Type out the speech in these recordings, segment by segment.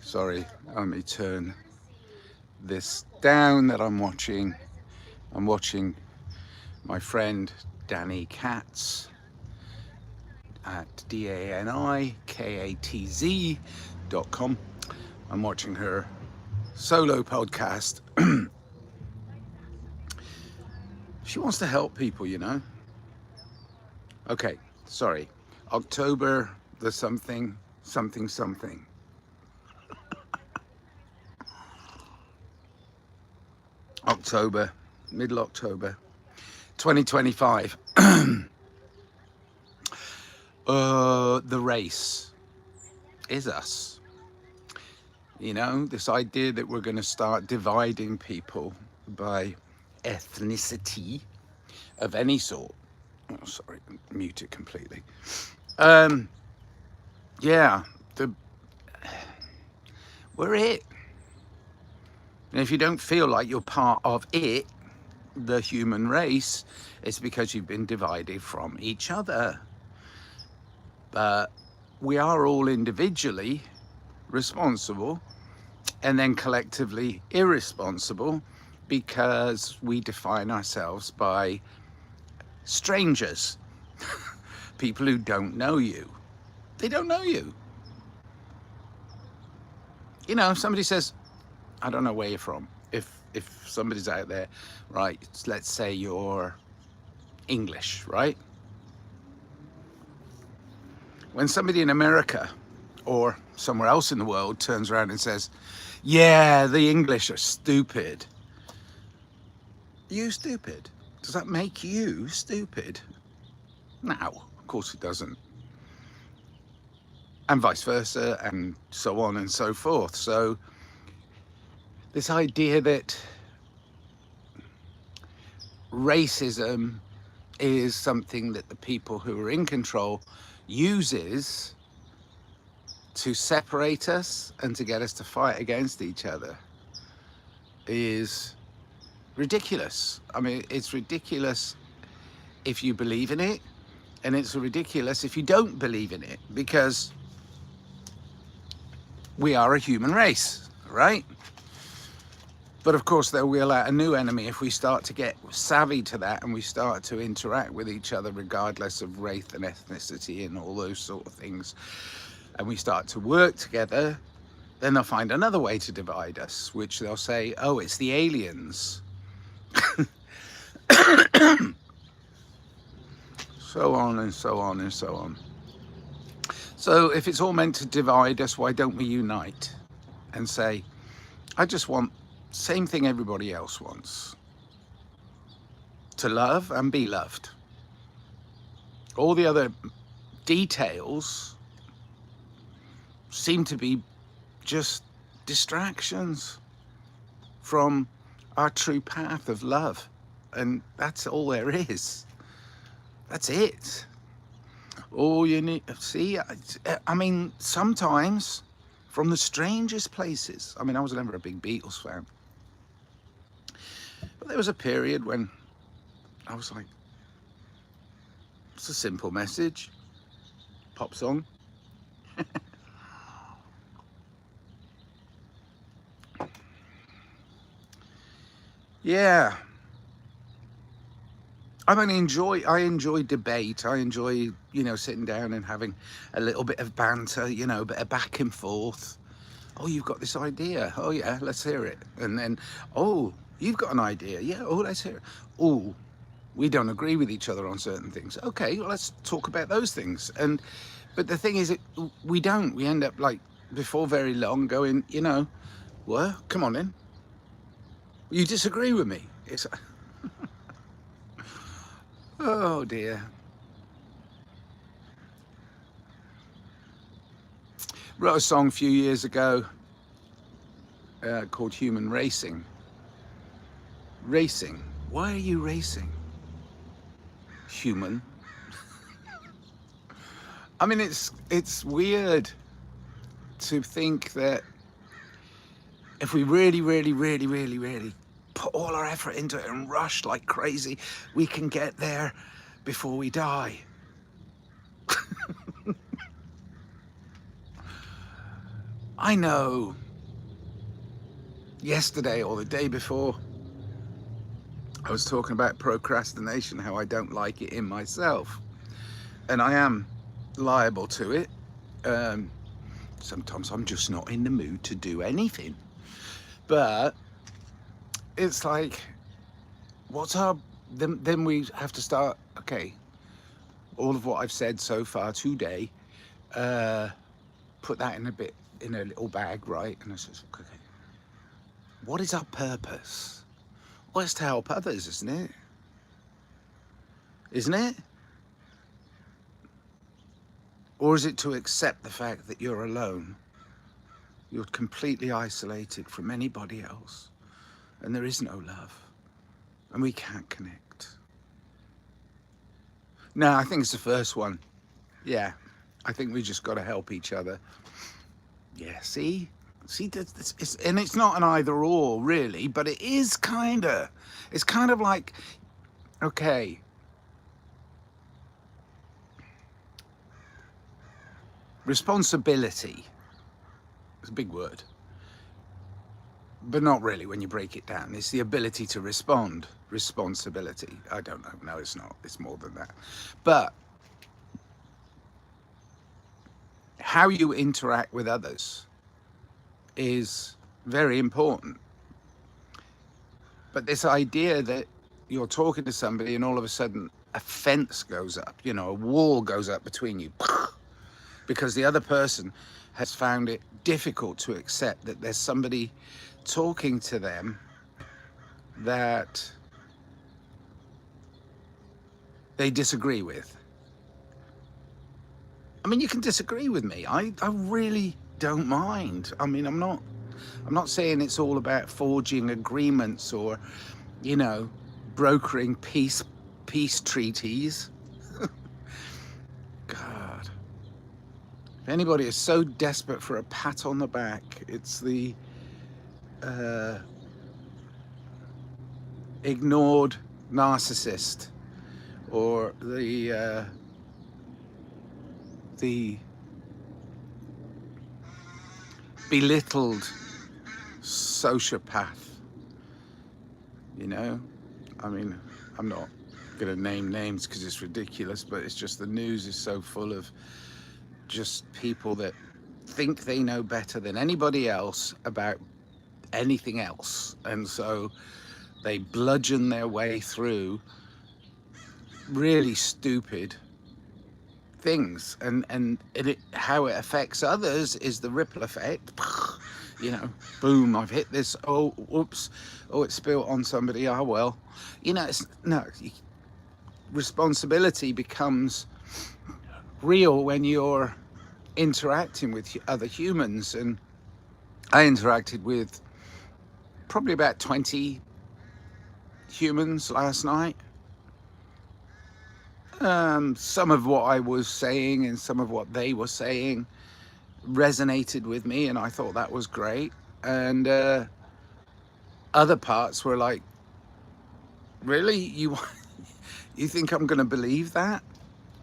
Sorry, let me turn this down that I'm watching. I'm watching my friend Danny Katz at DANIKATZ.com. I'm watching her solo podcast. She wants to help people, you know. Okay, sorry. October the something, something, something. October, middle October, 2025. The race is us. You know, this idea that we're going to start dividing people by ethnicity of any sort. Oh, sorry, mute it completely. Yeah, we're it. And if you don't feel like you're part of it, the human race, it's because you've been divided from each other. But we are all individually responsible and then collectively irresponsible because we define ourselves by strangers, people who don't know you. They don't know you. You know, if somebody says, I don't know where you're from. If somebody's out there, right, let's say you're English, right? When somebody in America or somewhere else in the world turns around and says, yeah, the English are stupid. You stupid? Does that make you stupid? No, of course it doesn't. And vice versa, and so on and so forth. So this idea that racism is something that the people who are in control uses to separate us and to get us to fight against each other is ridiculous. I mean, it's ridiculous if you believe in it, and it's ridiculous if you don't believe in it, because we are a human race, right? But of course, they'll wheel out a new enemy if we start to get savvy to that and we start to interact with each other regardless of race and ethnicity and all those sort of things. And we start to work together, then they'll find another way to divide us, which they'll say, oh, it's the aliens. So on and so on and so on. So if it's all meant to divide us, why don't we unite and say, I just want same thing everybody else wants, to love and be loved. All the other details seem to be just distractions from our true path of love, and that's all there is. That's it. All you need, see, I mean, sometimes from the strangest places. I mean, I was never a big Beatles fan, but there was a period when I was like, it's a simple message, pop song. Yeah. I mean, I enjoy debate. I enjoy, you know, sitting down and having a little bit of banter, you know, a bit of back and forth. Oh, you've got this idea. Oh, yeah, let's hear it. And then, oh, you've got an idea. Yeah, oh, let's hear it. Oh, we don't agree with each other on certain things. Okay, well, let's talk about those things. But the thing is, we don't. We end up, like, before very long going, you know, what? Come on in. You disagree with me. It's... Oh, dear. Wrote a song a few years ago called Human Racing. Racing. Why are you racing? Human. I mean, it's weird to think that if we really, really, really, really, really put all our effort into it and rush like crazy, we can get there before we die. I know yesterday or the day before I was talking about procrastination, how I don't like it in myself, and I am liable to it. Um, Sometimes I'm just not in the mood to do anything, but it's like, what's our then we have to start, okay, all of what I've said so far today, put that in a little bag, right? And I says, okay, what is our purpose? Well, it's to help others, isn't it? Isn't it? Or is it to accept the fact that you're alone? You're completely isolated from anybody else, and there is no love, and we can't connect. No, I think it's the first one. Yeah, I think we just got to help each other. Yeah, see, and it's not an either or really, but it is kind of. It's kind of like, okay, responsibility is a big word, but not really when you break it down. It's the ability to respond. Responsibility. I don't know. No, it's not. It's more than that. But how you interact with others is very important. But this idea that you're talking to somebody and all of a sudden a fence goes up, you know, a wall goes up between you because the other person has found it difficult to accept that there's somebody talking to them that they disagree with. I mean, you can disagree with me. I really don't mind. I mean, I'm not saying it's all about forging agreements or, you know, brokering peace treaties. God. If anybody is so desperate for a pat on the back, it's the ignored narcissist, or the belittled sociopath. You know, I mean, I'm not going to name names because it's ridiculous, but it's just the news is so full of just people that think they know better than anybody else about anything else, and so they bludgeon their way through really stupid things, and how it affects others is the ripple effect. You know, boom, I've hit this, oh, whoops, oh, it's spilt on somebody, oh well. You know, it's no, responsibility becomes real when you're interacting with other humans. And I interacted with probably about 20 humans last night. Some of what I was saying and some of what they were saying resonated with me, and I thought that was great. And other parts were like, really, you think I'm going to believe that?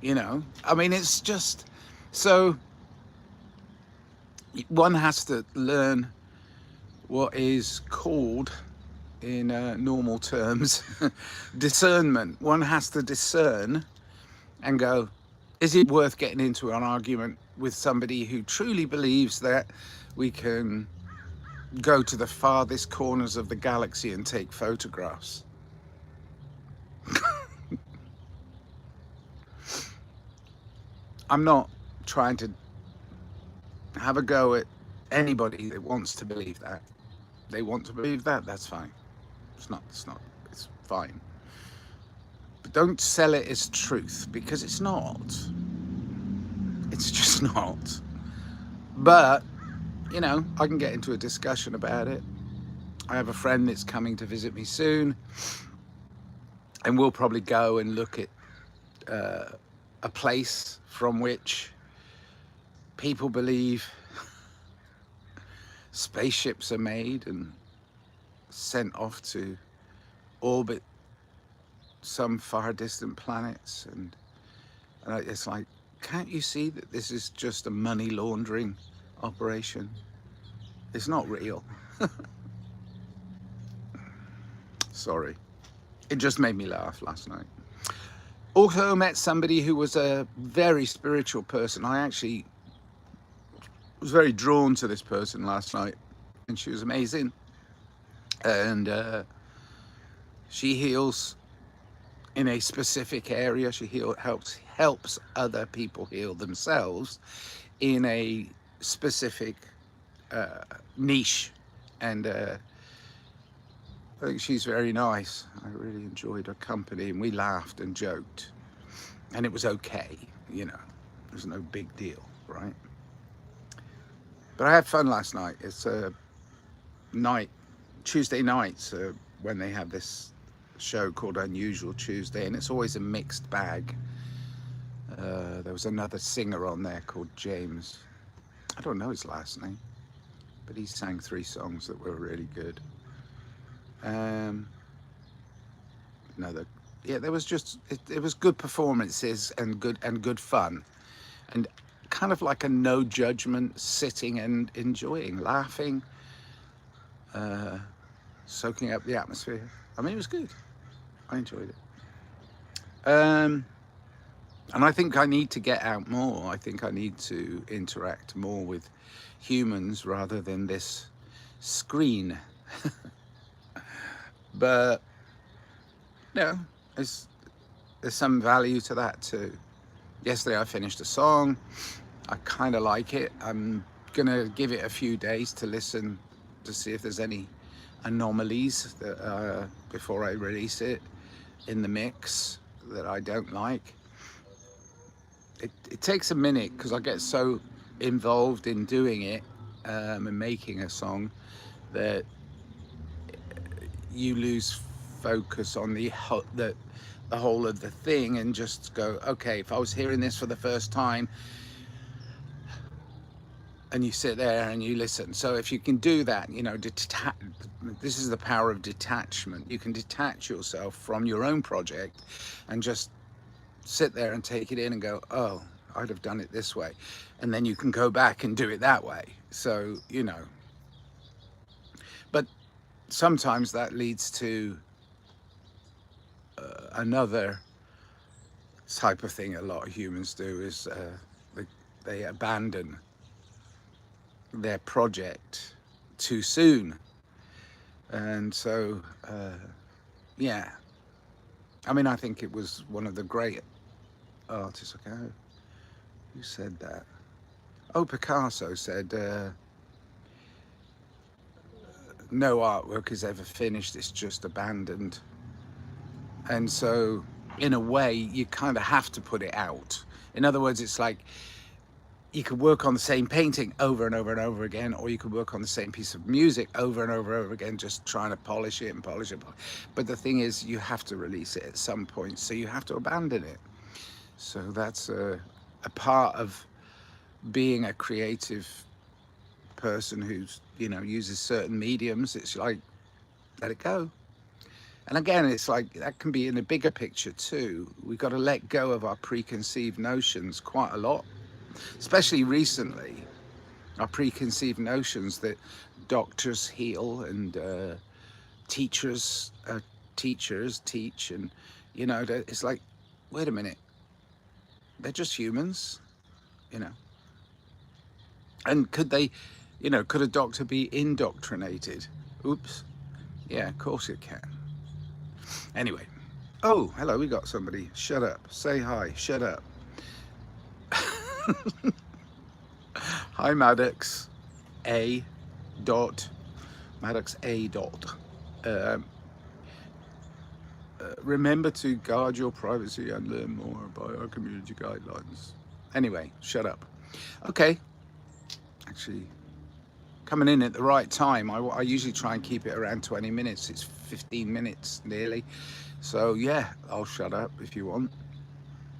You know, I mean, it's just so one has to learn what is called, in normal terms, discernment. One has to discern and go, is it worth getting into an argument with somebody who truly believes that we can go to the farthest corners of the galaxy and take photographs? I'm not trying to have a go at anybody that wants to believe that. They want to believe that, that's fine. It's fine. But don't sell it as truth, because it's not. It's just not. But, you know, I can get into a discussion about it. I have a friend that's coming to visit me soon, and we'll probably go and look at a place from which people believe spaceships are made and sent off to orbit some far distant planets. And it's like, can't you see that this is just a money laundering operation? It's not real. Sorry. It just made me laugh last night. Also met somebody who was a very spiritual person. I actually was very drawn to this person last night, and she was amazing. And she heals in a specific area. She helps other people heal themselves in a specific niche, and I think she's very nice. I really enjoyed her company, and we laughed and joked, and it was okay, you know. There's no big deal, right? But I had fun last night. It's a Tuesday nights, when they have this show called Unusual Tuesday, and it's always a mixed bag. There was another singer on there called James. I don't know his last name, but he sang 3 songs that were really good. There was just it was good performances and good fun, and kind of like a no judgment, sitting and enjoying, laughing, soaking up the atmosphere. I mean, it was good. I enjoyed it. And I think I need to get out more. I think I need to interact more with humans rather than this screen. But no, there's some value to that too. Yesterday I finished a song. I kind of like it. I'm gonna give it a few days to listen to see if there's any anomalies that, before I release it in the mix, that I don't like. It takes a minute because I get so involved in doing it, and making a song, that you lose focus on the whole of the thing, and just go, okay, if I was hearing this for the first time, and you sit there and you listen. So if you can do that, you know, this is the power of detachment. You can detach yourself from your own project and just sit there and take it in and go, oh, I'd have done it this way. And then you can go back and do it that way. So, you know, but sometimes that leads to another type of thing a lot of humans do, is they abandon their project too soon. And so, yeah, I mean, I think it was one of the great artists. Okay, who said that? Oh, Picasso said, no artwork is ever finished, it's just abandoned. And so, in a way, you kind of have to put it out. In other words, it's like, you could work on the same painting over and over and over again, or you could work on the same piece of music over and over and over again, just trying to polish it and polish it. But the thing is, you have to release it at some point, so you have to abandon it. So that's a part of being a creative person who's, you know, uses certain mediums. It's like, let it go. And again, it's like, that can be in a bigger picture too. We've got to let go of our preconceived notions quite a lot. Especially recently, our preconceived notions that doctors heal, and teachers teach, and, you know, it's like, wait a minute, they're just humans, you know. And could they, you know, could a doctor be indoctrinated? Oops. Yeah, of course it can. Anyway. Oh, hello, we got somebody. Shut up. Say hi. Shut up. Hi, Maddox A. Maddox A. Remember to guard your privacy and learn more by our community guidelines. Anyway, shut up. Okay. Actually, coming in at the right time. I usually try and keep it around 20 minutes. It's 15 minutes nearly. So yeah, I'll shut up if you want.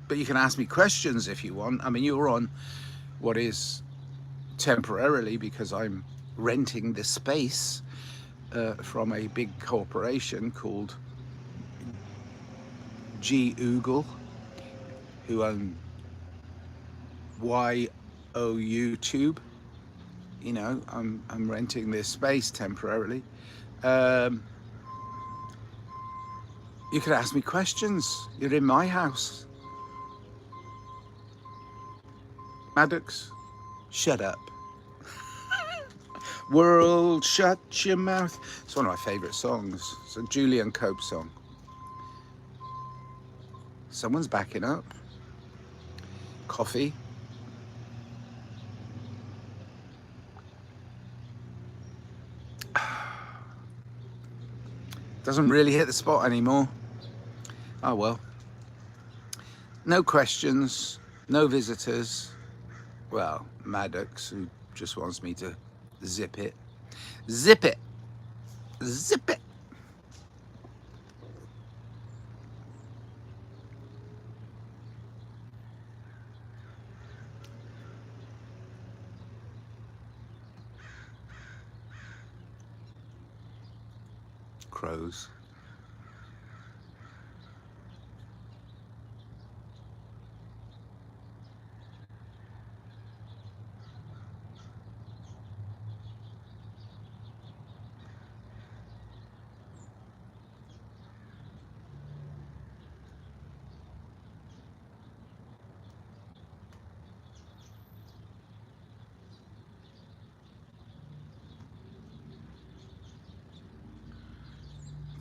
But you can ask me questions if you want. I mean, you're on what is temporarily, because I'm renting this space from a big corporation called Google, who own YOU Tube. You know, I'm renting this space temporarily. Um, you could ask me questions. You're in my house. Maddox, shut up. World, shut your mouth. It's one of my favourite songs. It's a Julian Cope song. Someone's backing up. Coffee. Doesn't really hit the spot anymore. Oh well. No questions, no visitors. Well, Maddox, who just wants me to zip it. Zip it! Zip it! Crows.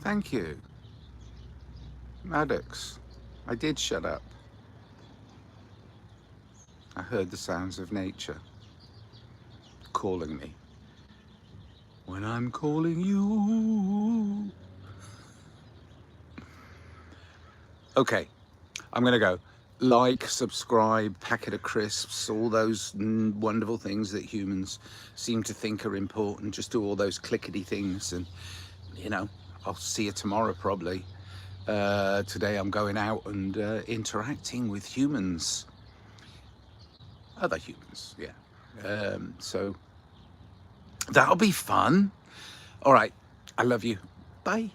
Thank you. Maddox, I did shut up. I heard the sounds of nature calling me. When I'm calling you. Okay, I'm gonna go. Like, subscribe, packet of crisps, all those wonderful things that humans seem to think are important. Just do all those clickety things, and you know, I'll see you tomorrow probably. Today I'm going out and interacting with humans, other humans, yeah. So that'll be fun. All right, I love you. Bye.